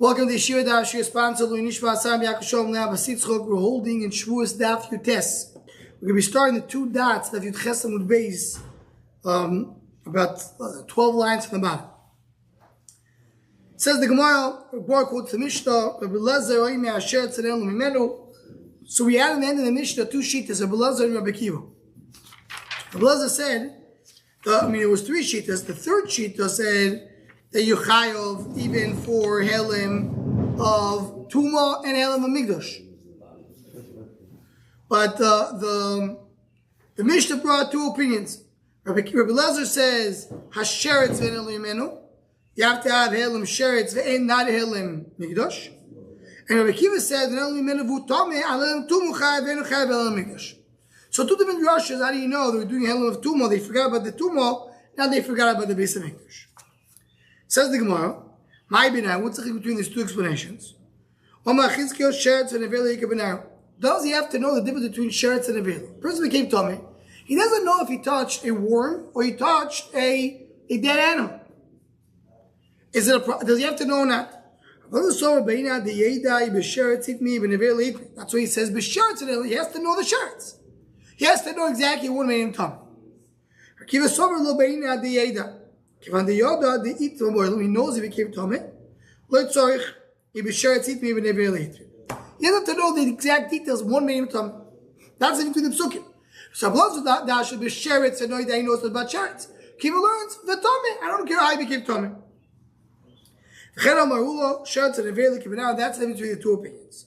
Welcome to Yeshiva Daf. Your sponsor, Yeshua Sam Yaakov Now Basitzchok. We're holding in Shavuos Daf Yutes. We're going to be starting the two dots that Yechezkel would base about 12 lines from the bottom. It says the Gemara, quotes the Mishnah, so we had in the end of the Mishnah two shittas, Rabbi Elazar and Rabbi Akiva. Rabbi Elazar said, it was three shittas. The third shitta said that you chayav even for helim of Tuma and helim of Migdosh. But the Mishnah brought two opinions. Rabbi Elazar says hasheretz ve'en elimenu. You have to have helim sheretz ve'en not helim Migdosh. And Rabbi Akiva says ve'en elimenu v'utame helim tumu chayav ve'en chayav helim Migdosh. So two different drushes. How do you know they were doing helim of Tuma? They forgot about the Tuma. Now they forgot about the base of Migdosh. Says the Gemara, my binah, what's the difference between these two explanations? Does he have to know the difference between sheretz and avela? Person became tummy. He doesn't know if he touched a worm or he touched a dead animal. Does he have to know that? That's why he says b'sheretz and he has to know the sheretz. He has to know exactly what made him tummy. He knows he became Tomei. He doesn't have to know the exact details. One made him Tomei. That's even to the psukim. So that should be sheretz and know that he knows about sheretz. Kiva learns the Tomei. I don't care how he became Tomei. Now that's the difference between the two opinions.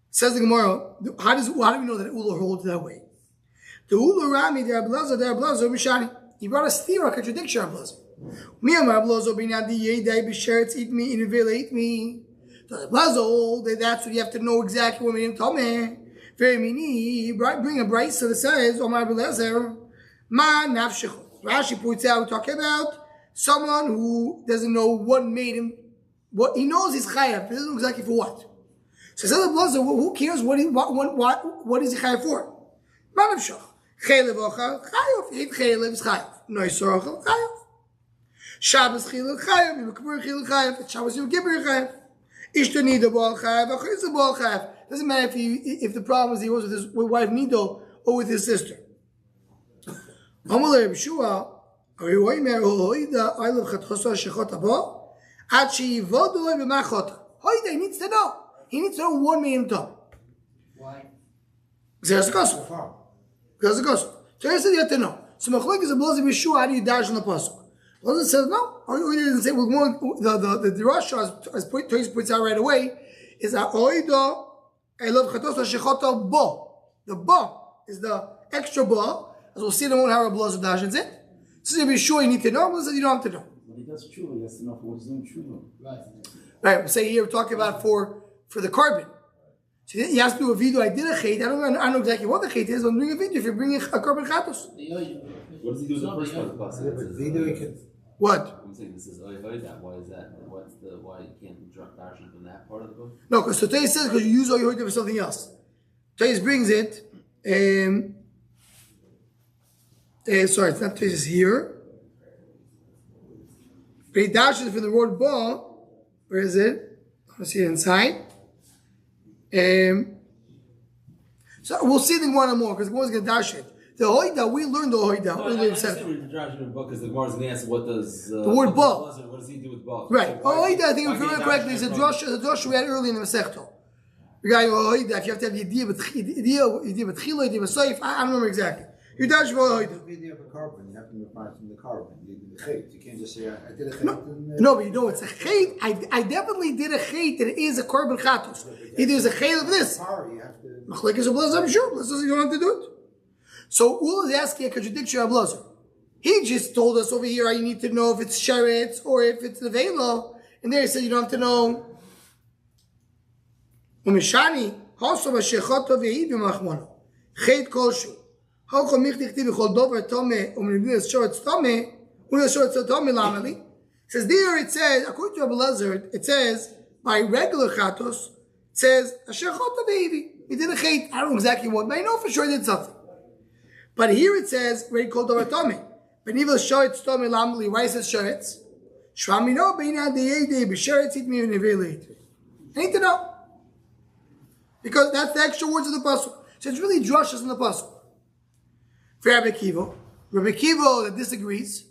Says the Gemara, how do we know that Ula holds that way? The Ula Rami, the Ablazo, Mishani. He brought a steer, a contradiction of Ablazo. That's what you have to know exactly what made him tell me. Bring a brisa that says, Rashi points out, we're talking about someone who doesn't know what made him, what he knows he's chayav, he doesn't know exactly for what. So says who cares what is he chayav for? Chaylev ocha, chayav, eat chaylev is chayav. No yisorocha, chayav. Shabbos chilul chayav, Yom Kippur chilul chayav, Shabbos Yom Kippur chayav. Ishto nido b'al chayav, achayz b'al chayav. Doesn't matter if the problem is he was with his wife Nido or with his sister. Amalei Yeshua, Ariway mer hoida aylev chatchosa shechot abo, ad sheyivodu b'machota. Hoida, he needs to know. He needs to know what made him talk. Why? There's a gospel. There's a gospel. So he said you have to know. So Machlok is a blows of Yeshua. How do you dash on the pasuk? Elazar says no. He didn't say well, more. The Rosh as points out right away is that oido elav chatos shechota bo. The bo is the extra bo. As we'll see in the moment how a blows of dash is it. So if you're sure you need to know, Elazar says you don't have to know. When he does tshuva, he has to know for what he's doing tshuva. Right. We say here we're talking about for the carbon. So he has to do a video. I did a chait. I don't know exactly what the chait is. But I'm doing a video. If you're bringing a carbon chatos. What does he do with the first part of the pasuk? Video he can. What? I'm saying this is that. Why is that? Why you can't darshan from that part of the book? No, because Totei says because you use all your for something else. Totei brings it. Sorry, it's not Totei is here. But he dashes from the word ba. Where is it? Let's see it inside. So we'll see the Gemara more because the Gemara's going to dash it. The hoida, we learned the hoida. No, I understand what you're dashing in the book because the Gemara's going to answer what does the word ba. What does he do with ba? Right. Hoida, I think if you remember correctly, is a drush we had early in the Masechto. Regarding hoida, if you have to have the idea with chila, idea with saif, I don't remember exactly. You dash for hoida. Video of a carbon, you have to find from the carbon. You do the chait. You can't just say I did a chait. No, but you know it's a chait. I definitely did a chait that it is a carbon chatos. Either it's a chait of this. Machlek is a blazer, I'm sure. Blazer, you don't have to do it. So Ula is asking a contradiction of blazer. He just told us over here, you need to know if it's sheretz or if it's the velo. And there he said you don't have to know. Umishani, also b'shechot ve'id b'machmano. Chait kolshu. How come mich dichti b'chol dover tome u'menidin es sheretz tome u'menidin es sheretz tome lamali? Says there it says, according to Abelazar, it says, by regular chatos, it says, Ashechot ve'idi. He did a chait. I don't know exactly what, but I know for sure he did something. But here it says, very called over Tomei. But even Shoretz Tomei Lamli, why is it Shoretz? Shvamino Beina Deyede, B'Shoretz It Me Nevele. I need to know. Because that's the extra words of the pasuk. So it's really drushes in the pasuk. For Rabbi Akiva that disagrees.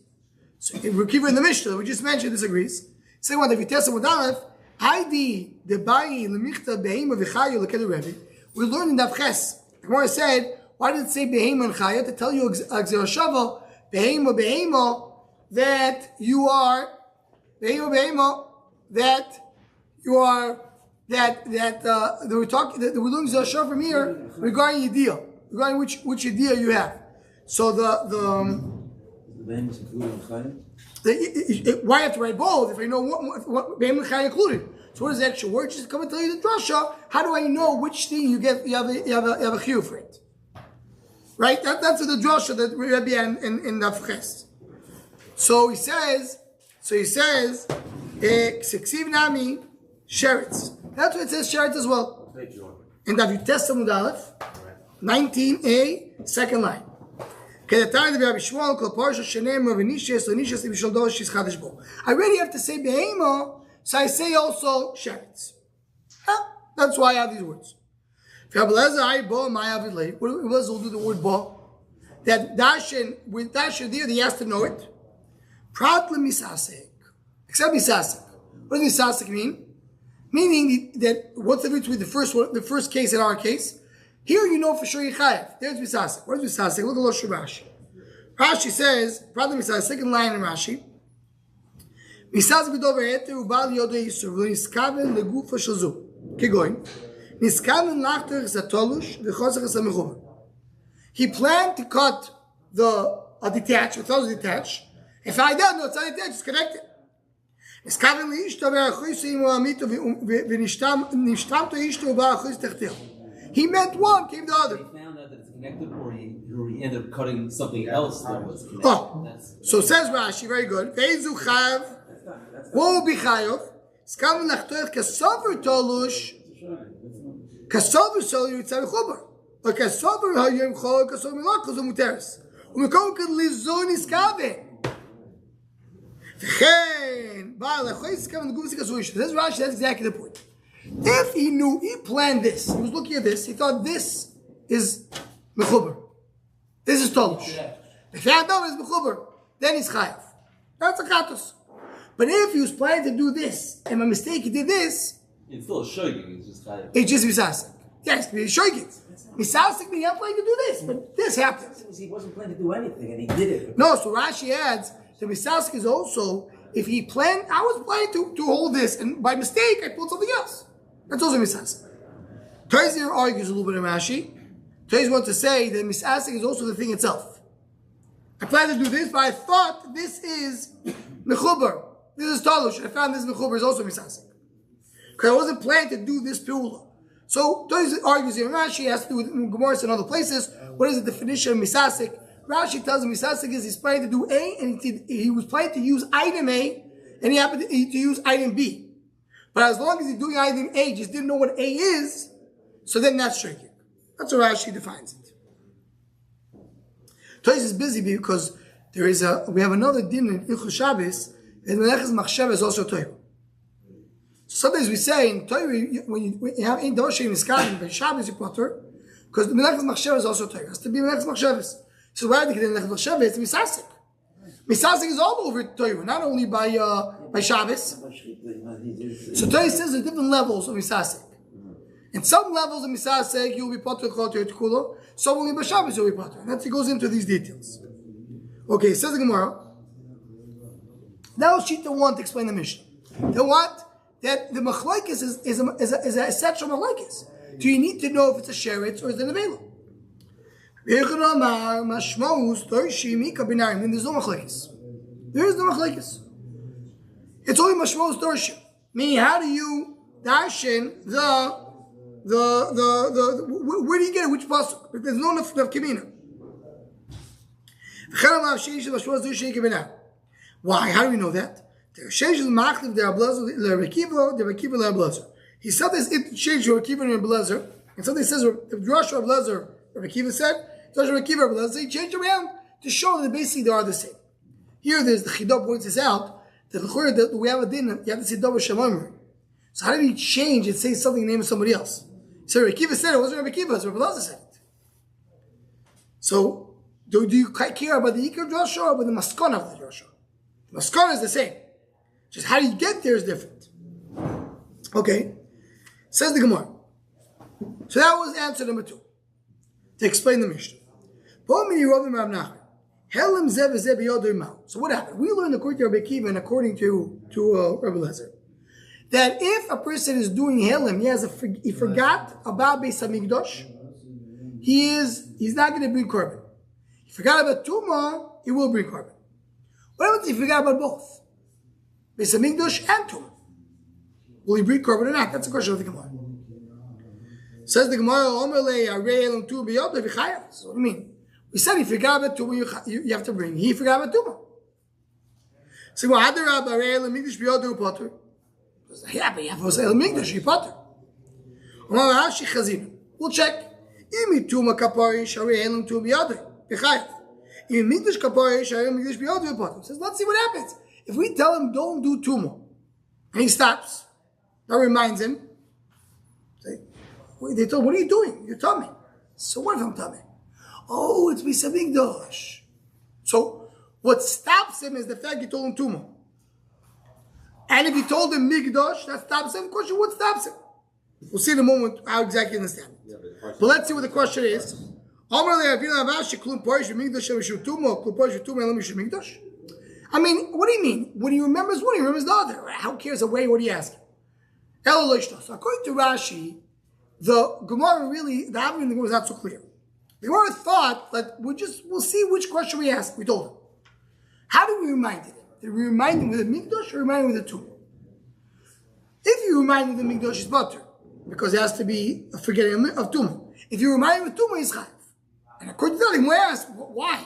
So Rabbi Akiva in the Mishnah that we just mentioned disagrees. Second one, if you test it with Aleph, Heidi debayi lemichta behema v'chayu lekelu Rebbe. We learned in Daf Ches. The Gemara said, why did it say behema and chaya? To tell you Gzera Shava, behema that you are behema that you are that we're talking that we're learning Gzera Shava from here regarding Yediyah, regarding which Yediyah you have. So the behema is included in chaya. Why have to write both if I know what behema and chaya included? So what is the extra word? Just come and tell you the drasha. How do I know which thing you get? You have a chiyuv for it, right? That's the drasha that we Rabbi in the Ches. So he says, Ksiv nami sheretz. That's what it says sheretz as well. In the Yechezkel Aleph, 19a, second line. I already have to say behema. So I say also sheretz. That's why I have these words. What does do the word bo? That dashin with dashin there, he has to know it. Prat misasek. Except misasek. What does misasek mean? Meaning that what's the difference between the first case and our case? Here you know for sure Yechayev. There's misasek. What is misasek? Look at Losh Rashi. Rashi says, prat misasek, second line in Rashi. Misasek b'dover eter ubal yodei yisur v'lo niskaven legufa shazu. Keep going. Niskaven lachter zatolush v'chosach esamechuv. He planned to cut detach, the those detach. If I don't know it's not detached, it's connected. Niskaven leishto v'achoyse imo amito v'nishtamto ishto ubal achoyse techteo. He meant one, came the other. He found out that it's connected, or he ended up cutting something else that was connected. Oh, so says Rashi, very good. Ve'ezu chayav. What will be chayav? Skam nachtoich kasover tolush, kasover sol yitzar chubar, or kasover hayom chol kasover milach kasover muteres. Umekom kad lizon iskave. V'chein ba'al achoy skam neguvsi kasuish. Says Rashi, that's exactly the point. If he knew, he planned this, he was looking at this, he thought this is mechubar, this is tolush. If he had done it is mechubar, then he's chayav. That's a chatos. But if he was planning to do this, and by mistake he did this, it's still a shoygig, it's just chayav. it's just misasek. Yes, it's shoygig. Misasek means I'm planning to do this, but this happened. He wasn't planning to do anything, and he did it. No, so Rashi adds, the misasek is also, if he planned, I was planning to hold this, and by mistake I pulled something else. That's also misasek. Tozer argues a little bit of Rashi. Tozer wants to say that misasek is also the thing itself. I planned to do this, but I thought this is mechubar. This is tolush. I found this mechubar is also misasek. Because I wasn't planning to do this pula. So Tozer argues here. Rashi has to do with Gemara and other places. What is the definition of misasek? Rashi tells him misasek is he's planning to do A, and he was planning to use item A, and he happened to use item B. But as long as he's doing item A, he just didn't know what A is, so then that's shaking. That's how Rashi defines it. Toys is busy because we have another din in Ilchus Shabbos, and Yechezkel Machshava is also Torah. So sometimes we say in Torah, when you have in Doshim Miskalim, but Shabbos you potter, because the Yechezkel Machshava is also Torah. It has to be Yechezkel Machshava. So why do you get Yechezkel Machshava? It's Misasek. Misasek is all over Torah, not only by Shabbos. So Torah says there are different levels of Misasek. In some levels of Misasek, you'll be potter Choter Tkulo. Some only by Shabbos you'll be potter. And that goes into these details. Okay, says the Gemara. Now Shita 1 to explain the Mishnah. The what? That the machlokes is an essential machlokes. Do you need to know if it's a sheretz or is it a vela? Then there's no machlokes. There is no machlokes. It's only mashmos dorshim. Meaning, how do you darshan where do you get it? Which pasuk? There's no enough kemina. Why? How do we know that? He said this it changed Rabbi Akiva and Blazer, and something says Joshua Blazer, Rabbi Akiva said, Joshua Akiva Blazer, he changed around to show that basically they are the same. Here there's the Chidab points this out that we have a din, you have to say double Shalom. So how did he change and say something in the name of somebody else? So Rabbi Akiva said it wasn't Rabbi Akiva, it was Rabbi Elazar said it. So do you care about the Ikar Drasha or about the Maskana of the Drasha? The Maskana is the same. Just how you get there is different. Okay. Says the Gemara. So that was answer number 2. To explain the Mishnah. So what happened? We learned according to Rabbi Akiva and according to Rabbi Elazar that if a person is doing Helim, he forgot about Beis Hamikdash, he's not going to bring korban. He forgot about Tumah, he will bring korban. What happens if he forgot about both? Beis Hamikdash and Tumah. Will he bring korban or not? That's the question of the Gemara. Says the Gemara, so what do you mean? We said he forgot about Tumah, you have to bring. He forgot about Tumah. So yeah, but you have to say Mikdash, you potter. We'll check. If Tumah kapari sharei elam tu biyadei b'chayav. If Mikdash kapari sharei Mikdash biyadei b'potter. Says, let's see what happens. If we tell him don't do Tumah, and he stops, that reminds him. They told, what are you doing? You're tummy. So what if I'm tummy? Oh, it's Beis Hamikdash. So what stops him is the fact you told him Tumah. And if you told him Mikdash, that stops him. Question, what stops him? We'll see in a moment how exactly you understand it. But let's see what the question is. I mean, what do you mean? When he remembers one, he remembers the other. How cares the way? What do you ask? So according to Rashi, the Gemara really, the Avin in the Gemara is not so clear. The Gemara thought that we'll see which question we ask. We told him. How did we remind him? Did we remind him with a Mikdash or remind him with a Tumah? If you remind him with the Mikdash, it's butter, because it has to be a forgetting of Tumah. If you remind him with Tumah, it's Chayav. And according to that, we ask, why?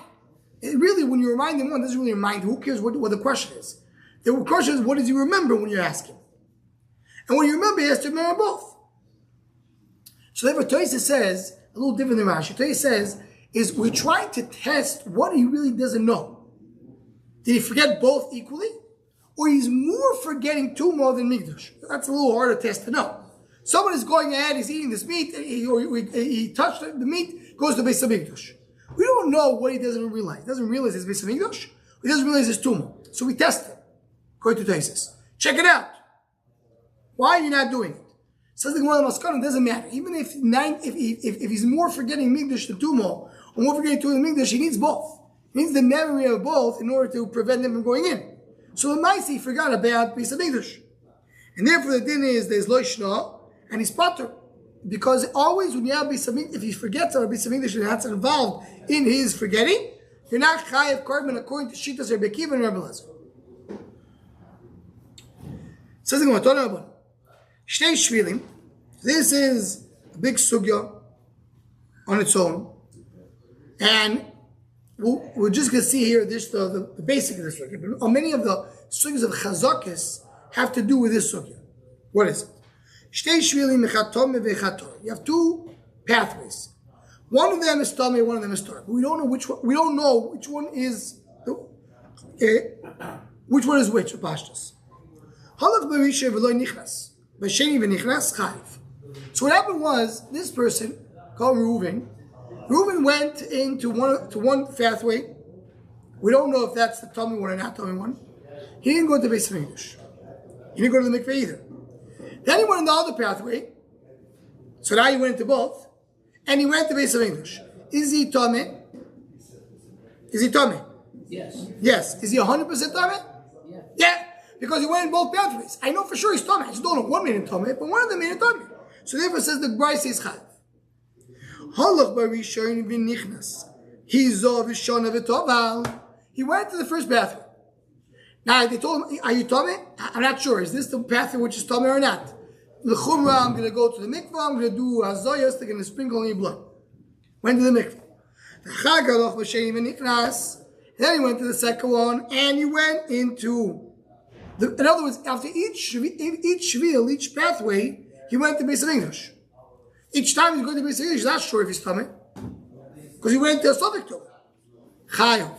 It really, when you remind him one, doesn't really remind him. Who cares what the question is? The question is, what does he remember when you're asking? And when you remember, he has to remember both. So therefore, Toysa says, a little different than Rashi, Toysa says, is we're trying to test what he really doesn't know. Did he forget both equally? Or he's more forgetting Tumah than Mikdash? That's a little harder test to know. Someone is going ahead, he's eating this meat, he touched the meat, goes to Beis Hamikdash. We don't know what he doesn't realize. He doesn't realize it's Beis Hamikdash, he doesn't realize it's Tumah. So we test it, according to Toysa. Check it out. Why are you not doing it? Says the Gemara Maskana, it doesn't matter. Even if he's more forgetting Mikdash than Tumah, or more forgetting Tumah than Mikdash, he needs both. He needs the memory of both in order to prevent him from going in. So the Maisi forgot about Beis Hamikdash. And therefore the din is there's Lo Yishna, and he's potter. Because always when you have Beis Hamikdash, if he forgets about Beis Hamikdash and that's involved in his forgetting, you're not chayav korban according to Shitas Rabbi Akiva and Rabbi Elazar. Says the Gemara, Shtei Shvilim. This is a big sugya on its own. And we're just going to see here this the basic of this sugya. But many of the sugyas of Chazakis have to do with this sugya. What is it? Shtei Shvilim Mechatome Vechator. You have two pathways. One of them is Tomei, one of them is Torah. We don't know which one. We don't know which one is which one is which of Pashtas. Halach b'risha v'lo nichnas, b'sheni v'nichnas chayiv. So what happened was this person called Reuven went into one pathway. We don't know if that's the Tomei one or not Tomei one. He didn't go to Beis Hamikdash. He didn't go to the mikveh either. Then he went in the other pathway. So now he went into both. And he went to Beis Hamikdash. Is he Tomei? Is he Tomei? Yes. Yes. Is he 100% Tomei? Yeah. Yeah. Because he went in both pathways. I know for sure he's Tomei. I just don't know one made him Tomei, but one of them made him Tomei. So therefore says the Bryce is Chayav. Halach b'rishon v'nichnas. He went to the first pathway. Now they told him, are you Tomei? I'm not sure. Is this the pathway which is Tomei or not? L'chumra, I'm going to go to the mikvah, I'm going to do hazayas, they're going to sprinkle on your blood. Went to the mikvah. Then he went to the second one, and he went into, in other words, after each shvil, each pathway, he went to Beis Hamikdash. Each time he's going to Beis Hamikdash, he's not sure if he's Tomei, because he went to a Sovik Tomei. Chayav.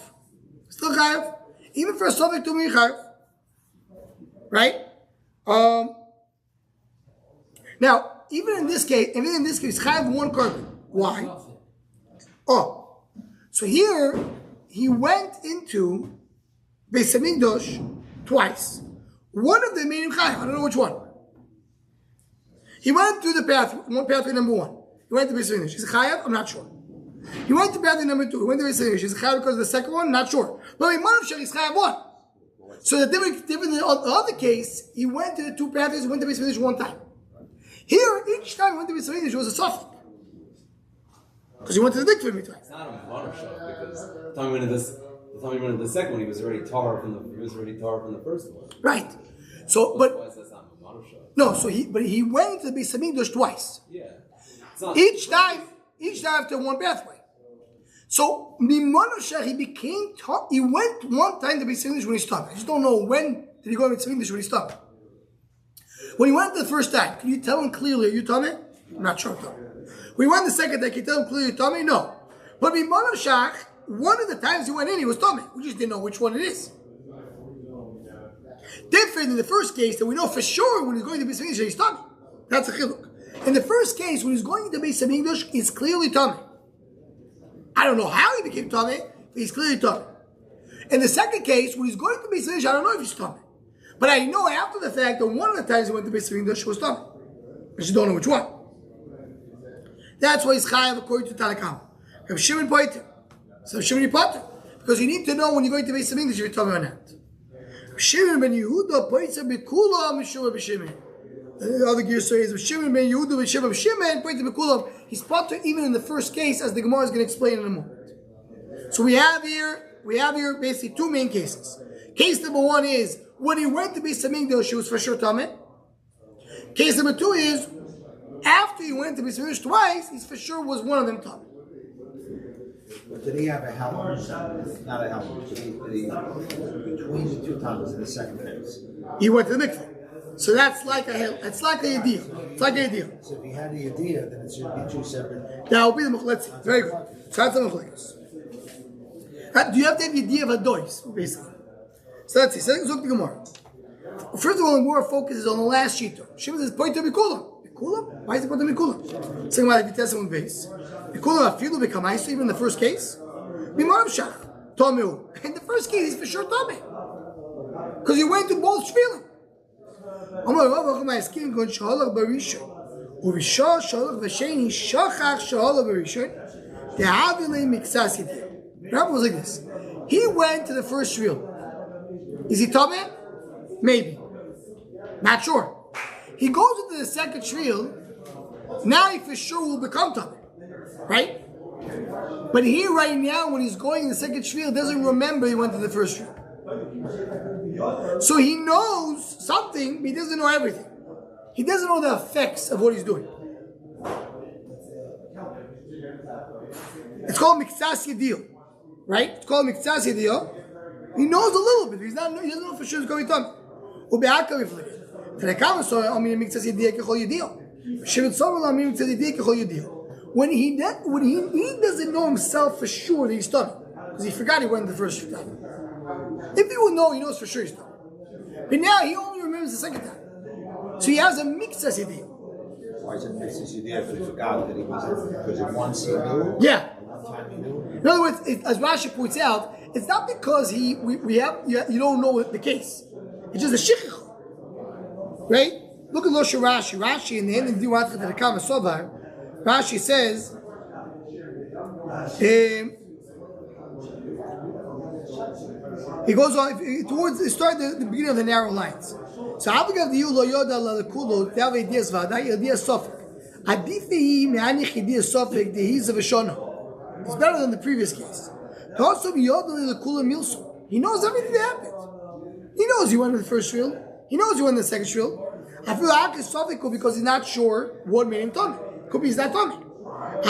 Still Chayav. Even for a Sovik Tomei, Chayav. Right? Now, even in this case, chayav one carbon. Why? Oh, so here he went into Beis Hamikdash twice. One of them made him chayav. I don't know which one. He went through the pathway number one. He went to Beis Hamikdash. He's a chayav. I'm not sure. He went to pathway number two. He went to Beis Hamikdash. He's a chayav because of the second one. Not sure. But in Manav he's chayav one. So the different in the other case, he went to the two pathways. He went to Beis Hamikdash one time. Here, each time he went to Beis Hamikdash, it was a suffix. Because he went to the mikveh twice. It's not a Manoshah because the time he went into the second one, he was already tar from the first one. Right. So, but Otherwise, that's not a Manoshah. no. So he went to the Beis Hamikdash twice. Yeah. It's not Each time after one pathway. So Mimonoshah, he became he went one time to Beis Hamikdash when he stopped. I just don't know when did he go to Beis Hamikdash when he stopped. When he went the first time, can you tell him clearly? Are you Tommy? I'm not sure. When he went the second time, can you tell him clearly? Tommy? No. But Mimonoshah, one of the times he went in, he was Tommy. We just didn't know which one it is. Different in the first case that we know for sure when he's going to Beis Hamikdash he's Tommy. That's a chiluk. In the first case, when he's going to Beis Hamikdash, he's clearly Tommy. I don't know how he became Tommy, but he's clearly Tommy. In the second case, when he's going to Beis Hamikdash, I don't know if he's Tommy. But I know after the fact that one of the times he went to Beis Hamikdash was Tommy. I just don't know which one. That's why he's chayav according to Tanakam. Rav Shimon Poiter. So Shimon Poiter. Because you need to know when you're going to Beis Hamikdash if you're Tommy or not. Shimon ben Yehuda Poiter b'kulam Mishur b'Shimon. The other gear says Shimon ben Yehuda b'Shimon Shimon Poiter b'kulam. He's Poiter even in the first case, as the Gemara is going to explain in a moment. So we have here basically two main cases. Case number one is when he went to Beis Hamikdash, he was for sure Tameh. Case number two is after he went to Beis Hamikdash twice, he for sure was one of them Tameh. But did he have a helmet? Not a helmet. Did he, between the two times in the second case? He went to the mikveh. So that's like a idea. It's like an idea. So if he had the idea, then it should be two separate. That will be the let's see. Very good. So that's the machlekes. Do you have to have the idea of a dois, basically? So let's see. So let's look at the Gemara. First of all, the Gemara focuses on the last shita. Shimon says, "Point to Bikulam." Bikulam? Why is it point to Bikulam? Second one, the testimony base. Bikulam afilu bekamaisu even in the first case. Bimarav shach tomeu. In the first case, he's for sure tomei because he went to both shvilim. Amar Rav Achmai Eskim Gon Shahalach Barishon Uvishah Shahalach V'Sheni Shachach Shahalach Barishon Te'avilei Miksas Yidei. Rabbi was like this. He went to the first shvil. Is he Tomei? Maybe. Not sure. He goes into the second shvil. Now he for sure will become Tomei. Right? But here right now, when he's going in the second shvil, doesn't remember he went to the first shvil. So he knows something, but he doesn't know everything. He doesn't know the effects of what he's doing. It's called Miksas Yedil. Right? It's called Miksas Yedil. He knows a little bit. He doesn't know for sure it's going to be when he doesn't know himself for sure that he's done because he forgot he went the first time. If he would know, he knows for sure he's done. But now he only remembers the second time. So he has a Miksas Yedil. Why is it Miksas Yedil if he forgot that he was there? Because in once he knew? Yeah. One time he knew? In other words, as Rashi points out, it's not because you don't know the case. It's just a shichach. Right? Look at Loshe Rashi. Rashi in the end of Diwat Chadakam Sovar, Rashi says, he goes on towards the start the beginning of the narrow lines. So Avagav the Yulo Yoda La Kulo, they have ideas Vada, ideas Sofik. Adifi Me'anich ideas Sofik, the Hiz of Shona. It's better than the previous case. Also Yoda La Kula Milso. He knows everything that happened. He knows he went to the first shvil. He knows he went to the second shvil. I feel like it's Sofik because he's not sure what made him Tommy. Could be he's not Tommy. If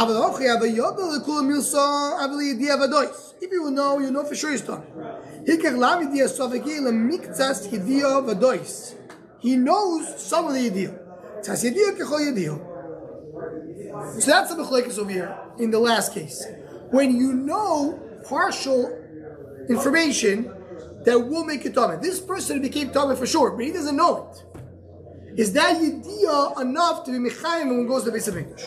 you will know, you know for sure he's Tommy. He knows some of the idea. So that's the machlekes over here in the last case. When you know partial information that will make it Tommy. This person became Tommy for sure, but he doesn't know it. Is that yediyah enough to be mechayim when he goes to the Beis Hamikdash?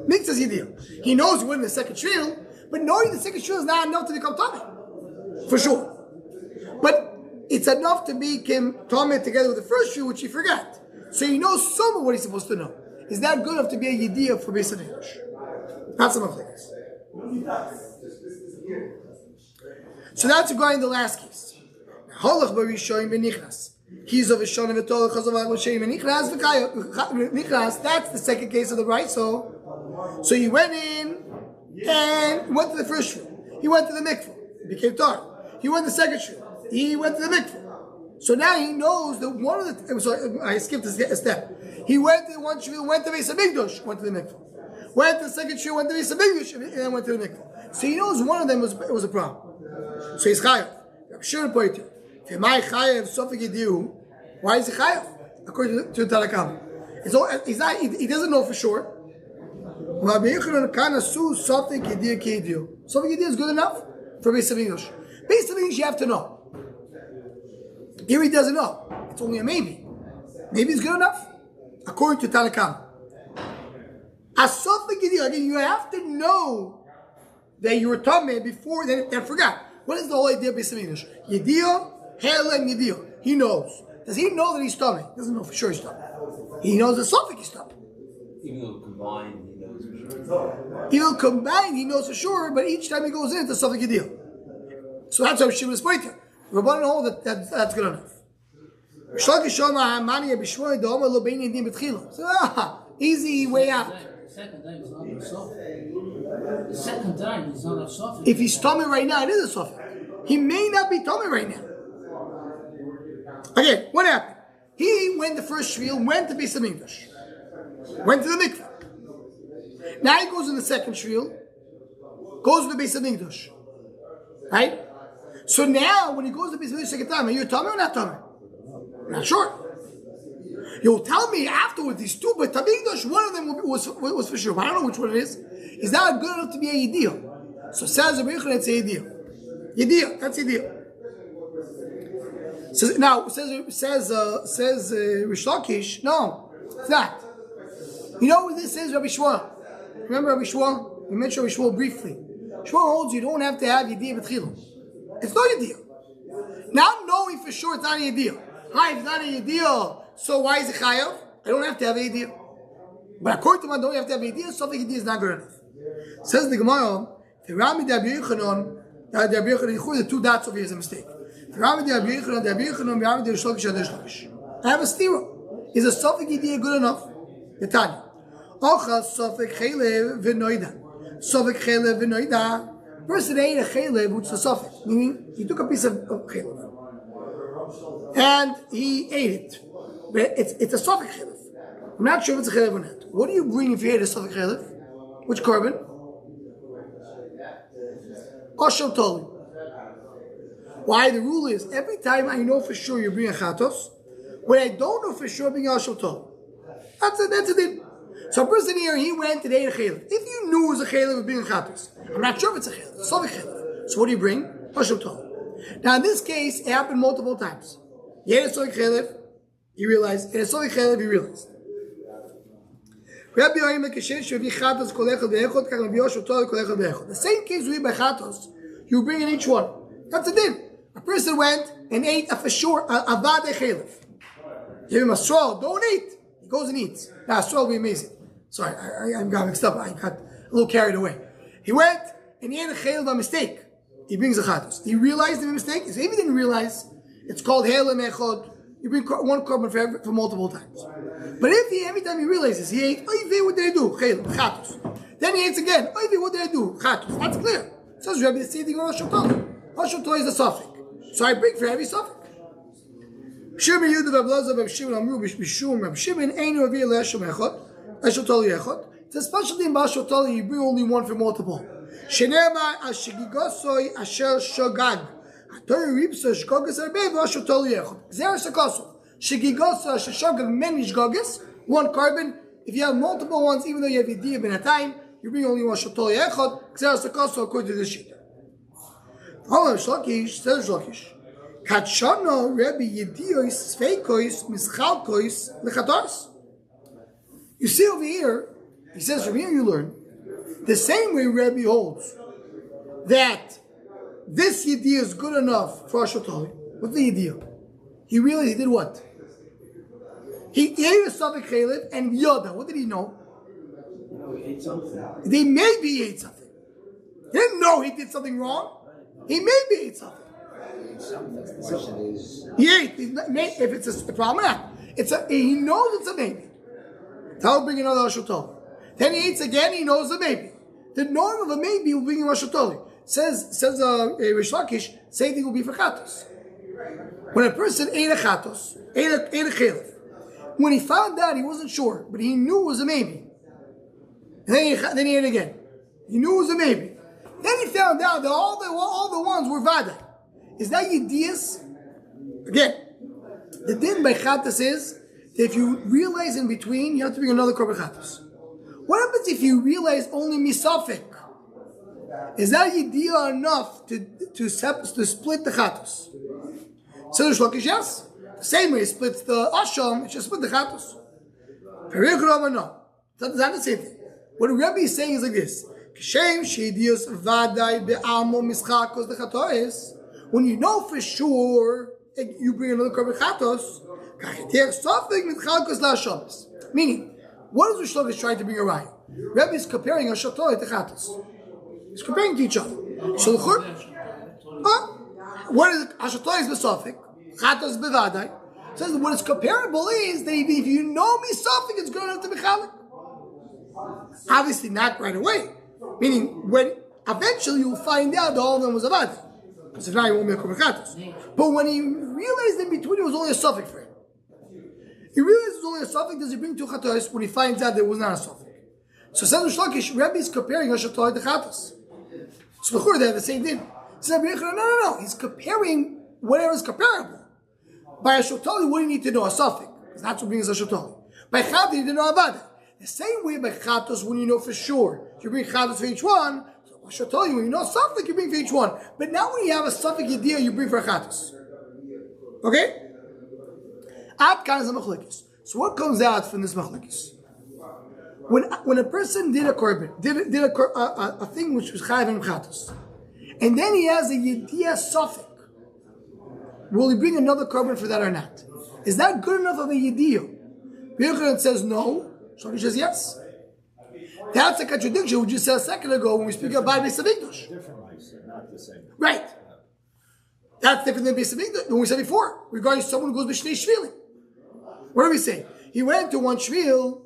Mikda's yediyah. He knows he went in the second shvil, but knowing the second shvil is not enough to become tamei, for sure. But it's enough to become tamei together with the first shvil, which he forgot. So he knows some of what he's supposed to know. Is that good enough to be a yediyah for Beis Hamikdash? That's some of things. So that's regarding the last case. Holach b'rishoyim b'nichnas. He's of Rishon v'tolach chazavah b'sheim b'nichnas. That's the second case of the right. So he went in and went to the first shul. He went to the mikvah. It became tar. He went to the second shul. He went to the mikvah. So now he knows that one of the. Sorry, I skipped a step. He went to one shul, went to Beis Hamikdash, went to the mikvah. Went to the second shul, went to Beis Hamikdash, and then went to the mikvah. So he knows one of them was a problem. So he's chayav. I'm sure to point to. Why is he chayav? According to the Tanakam, he's not. He doesn't know for sure. Something is good enough for Beis Hamikdash. Beis Hamikdash you have to know. Here he doesn't know. It's only a maybe. Maybe it's good enough. According to Tanakam. Again, you have to know that you were tamei before then forgot. What is the whole idea of Beis Hamikdash? Yediyah, Helem Yediyah. He knows. Does he know that he's tamei? He doesn't know for sure he's tamei. He knows the suffix he's tamei. Even though combined, he knows for sure. Even though combined, he knows for sure, but each time he goes in, it's a suffix Yediyah. So that's how Shimon is pointing. Rabbanan hold that's good enough. Easy way out. Second time is not a suffix. The second time is not a suffix. If he's tamei right now, it is a suffix. He may not be tamei right now. Again, what happened? He went the first shvil, went to Beis Hamikdash, went to the mikveh. Now he goes in the second shvil, goes to the Beis Hamikdash, right? So now, when he goes to the Beis Hamikdash second time, are you tamei or not tamei? I'm not sure. You'll tell me afterwards these two, but Hamikdash, one of them was for sure. But I don't know which one it is. Is that good enough to be a yediyah? So says Rabbi Yochanan, it's a yediyah. Yediyah, that's yediyah. Now says Rish Lakish, no, it's not. You know what this is, Rabbi Shmuel? Remember Rabbi Shmuel? We mentioned Rabbi Shmuel briefly. Shmuel holds you don't have to have yediyah b'tchila. It's not yediyah. Now knowing for sure it's not a yediyah. Hi, if it's not a yediyah, so why is it chayav? I don't have to have a yediyah. But according to man, don't have to have a yediyah. Something yediyah is not good enough. Says the Gemara, the Rami de Rabbi Yochanan, the two dots over here is a mistake. The Rami de Rabbi Yochanan, the Rabbi Yochanan, the Rami de Rish Lakish, the Rish Lakish. I have a stira. Is a suffix yediyah good enough? The Tanya. Ocha suffix chelev v'noida. Suffix chelev v'noida. Person ate a chelev, which is a suffix. Meaning, he took a piece of chelev. And he ate it. But it's a suffix chelev. I'm not sure if it's a chelev or not. What do you bring if you ate a suffix chelev? Which carbon? Asham Toli. Why? The rule is every time I know for sure you bring a chatos, when I don't know for sure, bring Asham Toli. That's it. So a person here, he went and ate a chelev. If you knew it was a chelev, bring a chatos. I'm not sure if it's a chelev. It's a chelev. So what do you bring? Asham Toli. Now in this case, it happened multiple times. You ate a suffix chelev, you realized. And a suffix chelev, you realized. The same case we by chatos, you bring in each one. That's the din. A person went and ate for sure a vade chelev. Give him a straw, don't eat. He goes and eats. Now a straw will be amazing. Sorry, I got mixed up. I got a little carried away. He went and he ate a chelev by mistake. He brings a chatos. He realized the mistake. If he didn't realize, it's called helem echod. You bring one carbon for multiple times. But if every time he realizes he ate, what did I do? Chatos. Then he eats again. What did I do? Chatos. That's clear. Says Rabbi, the same thing on Asham Toli. Asham Toli is a suffix. So I bring for every suffix. Shimon Yehuda v'Ablaza v'Shimon Amru b'Shum Shimon Ein Ravi L'Asham Echad Asham Toli Echad. It's a special thing about Asham Toli. You bring only one for multiple. Shenema Ashigigosoi Asher Shogag. Many shgogis, one carbon. If you have multiple ones, even though you have a div in a time, you bring only one shatol echad. According to the sheet. Says Lakish. Katshano Rebbe Yediyos Sveikois Mischalkois Lechatos. You see over here, he says from here you learn the same way Rebbe holds that this Yediyah is good enough for Ashotali. What's the Yediyah? He realized he did what? He ate a Safek Chalev and Yoda. What did he know? He ate something. He maybe ate something. He didn't know he did something wrong. He maybe ate something. The question is, He ate. If it's a problem, he knows it's a maybe. That'll bring another Ashotali. Then he eats again. He knows a maybe. The norm of a maybe will bring him Ashotali. Says Rish Lakish, same thing will be for Chatos. When a person ate a Chatos, ate a Chalev, when he found out he wasn't sure, but he knew it was a maybe. And then he ate again. He knew it was a maybe. Then he found out that all the ones were Vada. Is that Yediyas? Again, the din by Chatos is that if you realize in between, you have to bring another Korban Chatos. What happens if you realize only Misafik? Is that Yediyah enough to split the Chatos? So the Shlokish, yes. The same way he splits the Asham, it should split the Chatos. Period Rama, no. That's not the same thing. What the Rebbe is saying is like this. When you know for sure you bring another Korban Chatos, meaning, what is the Shlokish trying to bring around? Rebbe is comparing a Shatoy to Chatos. He's comparing to each other. So the what is Hashatoy is besofik, Chatos is bevadai. Says what is comparable is that if you know me sofik, it's good enough to be chalik. Obviously not right away. Meaning when eventually you'll find out that all of them was avadai. Because if not, you won't be a korban chatos. But when he realized in between it was only a sofik for him. He realized it was only a sofik, does he bring two chatos when he finds out there was not a sofik? So says Shlokish, Rebbe is comparing Hashatoy to chatos. So before they have the same thing. So no. He's comparing whatever is comparable. By Ashotali, what do you need to know? A suffix. Because that's what brings Ashotali. By Chatos, you didn't know Avada. The same way by Chatos, when you know for sure, you bring Chatos for each one. So Ashotali, when you know a suffix, you bring for each one. But now when you have a suffix idea, you bring for Chatos. Okay? Ad kan is a machlekes. So what comes out from this machlekes? When a person did a korban, did a thing which was chayav and chatos, and then he has a yediyah suffix, will he bring another korban for that or not? Is that good enough of a yediyah? Yochanan says no. Shlokish says yes. That's a contradiction we just said a second ago when we speak about Beis Hamikdash. different, not the same. Right. That's different than Beis Hamikdash. When we said before regarding someone who goes b'shnei shvilim. What do we say? He went to one shvil.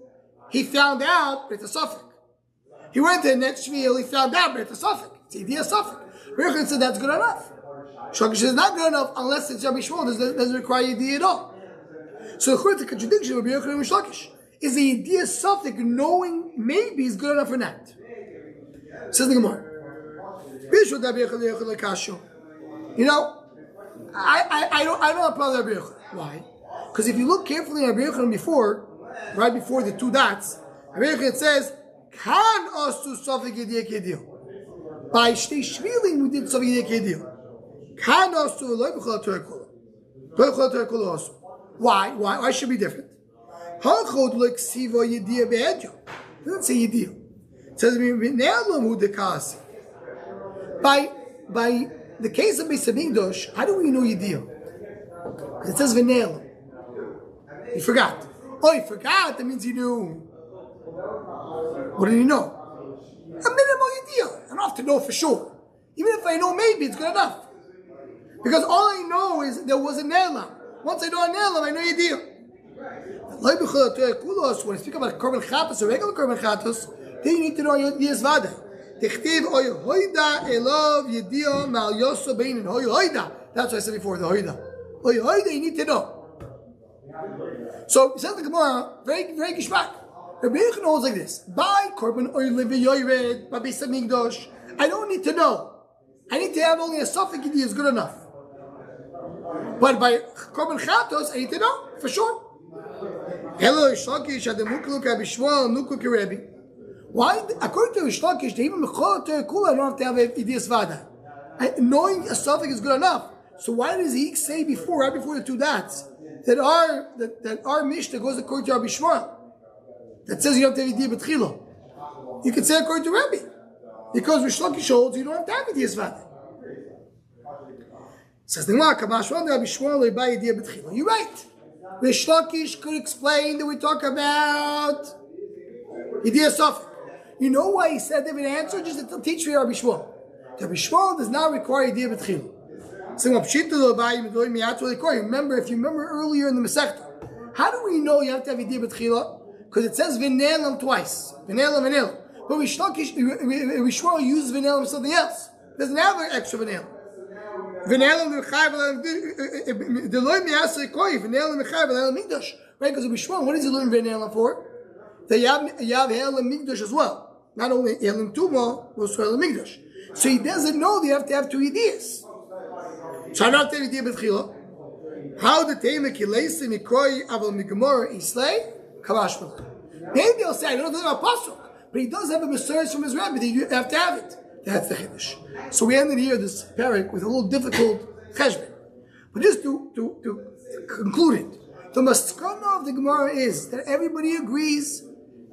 He found out, but it's a suffix. He went to the next shvil, he found out, but it's a suffix. It's the idea of suffix. Yochanan said that's good enough. Shlokish says not good enough unless it's Rabbi Shmuel, doesn't require idea at all. So according to the contradiction of Rabbi Yochanan and Shlokish, is the idea suffix knowing maybe is good enough or not? Says the Gemara. You know, I don't have a problem with Rabbi Yochanan. Why? Because if you look carefully at Rabbi Yochanan before, right before the two dots, Rabbi Yochanan says, "Kan osu sofik yediyah kediyah." By shtei shvilim we did sofik yediyah kediyah. Kan osu loy b'chol Torah kula. Loy b'chol Torah kula osu. Why should it be different? Hachod like siva yediyah be'edyo. It doesn't say yediyah. It says ne'alam hu dekasi. By the case of Beis Hamikdash, how do we know yediyah? It says v'ne'alam. He forgot. Oh, he forgot. That means he knew. What did he know? A minimal idea. I don't have to know for sure. Even if I know maybe, it's good enough. Because all I know is there was a ne'elam. Once I know a ne'elam, I know idea. When I speak about korban chatos or regular korban chatos, then you need to know yediyas vada. Tichtiv oy hoida elov yediyah mal yoso beinin oy hoida. That's what I said before. The hoida. Oy hoida. You need to know. So, it says the Gemara, very, very gishmak. Rabbi Yochanan holds like this. By korban oile v'yoyred, by Beis Hamikdash, I don't need to know. I need to have only a suffix idea is good enough. But by korban chatos, I need to know, for sure. Hello, Shlokish, ademuklu kabishwal, nuklu kirebi. Why? According to Shlokish, even mechol Torah kula, I don't have to have ideas vada. Knowing a suffix is good enough. So why does he say before, right before the two dots, that our Mishnah goes according to Rabbi Shmuel? That says you have to have Yediyah B'tchila. You can say according to Rabbi. Because Rish Lakish holds you don't have to have Yediyah Svati. Says the Gemara, Kamash Rabbi Shmuel by Yediyah B'tchila. You're right. Rish Lakish could explain that we talk about Yediyah Sofik. You know why he said they would answer? Just to teach you Rabbi Shmuel. Rabbi Shmuel does not require Yediyah B'tchila. Remember, if you remember earlier in the Masechta, how do we know you have to have Yediyah B'tchila? Because it says V'ne'elam twice. V'ne'elam. But Rish Shmuel uses V'ne'elam for something else. It doesn't have an extra V'ne'elam. V'ne'elam Mikdash. Right? Because Rish Shmuel, what does he learn V'ne'elam for? That you have Elam Mikdash as well. Not only Elam Tuma, but also Elam Mikdash. So he doesn't know they have to have two Yediyahs. So I don't have to have Yediyah B'tchila. How the Tema Kileisi Mikoi Aval Migamor Islay? Kamash. Maybe he'll say, I don't know about Pasuk, but he does have a Messiah from his rabbi that you have to have it. That's the Chiddush. So we ended here this parak with a little difficult cheshbon. But just to conclude it, the maskana of the Gemara is that everybody agrees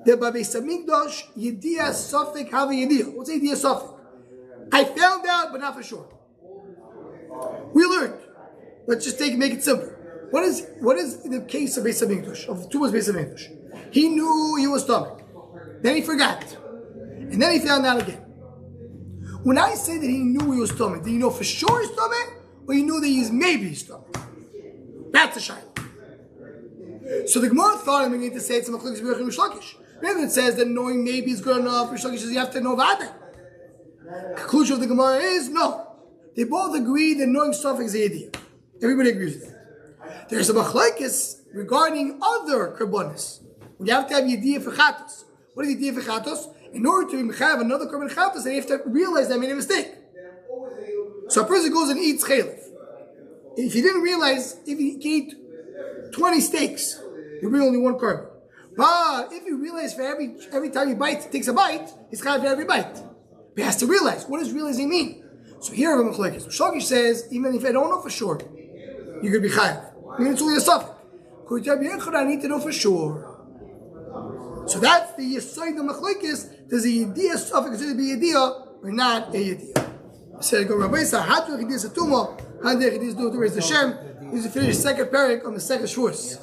that by Beis Hamikdash, Yediyah Sofik have a Yediyah. What's Yediyah Sofik? I found out, but not for sure. We learned. Let's just make it simple. What is the case of Beis Hamikdash, of Tumas Beis Hamikdash? He knew he was stomach. Then he forgot. And then he found out again. When I say that he knew he was stomach, did he know for sure he's stomach? Or he knew that he's maybe stomach? That's a shayla. So the Gemara thought we need to say it's a machlokes b'Rish Rish Lakish. Maybe it says that knowing maybe is good enough. Rish Lakish says you have to know vada. Conclusion of the Gemara is no. They both agree that knowing stuff is a Yediyah. Everybody agrees with that. There's a machlokes regarding other karbonis. You have to have Yediyah for chatos. What is Yediyah for chatos? In order to have another korban chatos, they have to realize they made a mistake. So a person goes and eats chalif. If he didn't realize, if he can eat 20 steaks, you bring only one korban. But if you realize for every time he bites, takes a bite, he's chayav for every bite. But he has to realize. What does realizing mean? So here the machlokes. Shagish says, even if I don't know for sure, you could be chayav. I mean, it's only a suffix. I need to know for sure. So that's the Yesod of machlokes. Does the Yediyah suffix considered to be Yediyah or not a Yediyah? I said, go Rabbi Sa, how do Yediyah Satuma? How do Yediyah do to raise the Shem? He's to finish the second parak on the second Shavuos.